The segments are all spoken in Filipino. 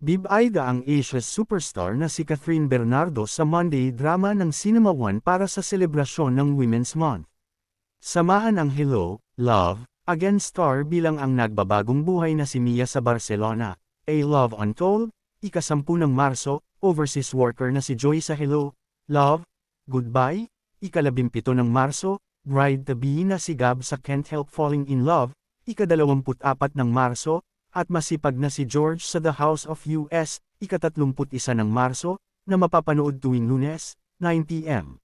Bibida ang Asia's superstar na si Catherine Bernardo sa Monday drama ng Cinema One para sa selebrasyon ng Women's Month. Samahan ang Hello, Love, Again star bilang ang nagbabagong buhay na si Mia sa Barcelona, A Love Untold, ika-10 ng Marso, overseas worker na si Joy sa Hello, Love, Goodbye, ika-17 ng Marso, bride-to-be na si Gab sa Can't Help Falling in Love, ika-24 ng Marso, at masipag na si George sa The House of US, ika-31 ng Marso, na mapapanood tuwing Lunes, 9 p.m.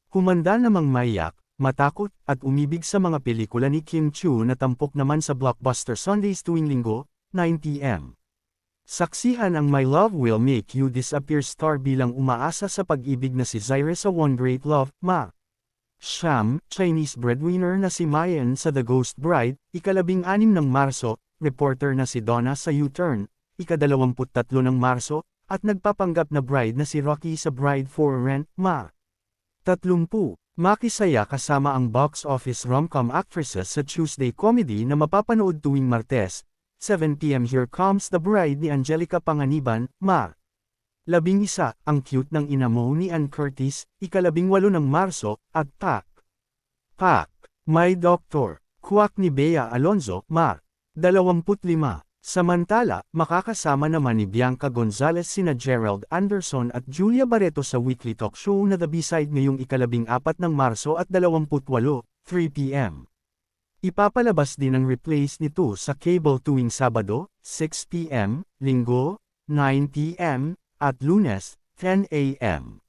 Humanda namang maiyak, matakot, at umibig sa mga pelikula ni Kim Chiu na tampok naman sa Blockbuster Sundays tuwing Linggo, 9 p.m. Saksihan ang My Love Will Make You Disappear star bilang umaasa sa pag-ibig na si Zyra sa One Great Love, Ma. Siyam, Chinese breadwinner na si Mayan sa The Ghost Bride, ika-16 ng Marso, reporter na si Donna sa U-Turn, ika-23 ng Marso, at nagpapanggap na bride na si Rocky sa Bride for Rent, Ma. 30. Makisaya kasama ang box office rom-com actresses sa Tuesday comedy na mapapanood tuwing Martes, 7 p.m. Here Comes the Bride ni Angelica Panganiban, Ma. 11. Ang cute ng ina mo ni Ann Curtis, ika-18 ng Marso, at Pak, My Doctor, Kuwak ni Bea Alonzo, Ma. 25. Samantala, makakasama naman ni Bianca Gonzalez sina Gerald Anderson at Julia Barreto sa weekly talk show na The B-Side ngayong ika-14 ng Marso at 28, 3 p.m. Ipapalabas din ang replays nito sa cable tuwing Sabado, 6 p.m., Linggo, 9 p.m., at Lunes, 10 a.m.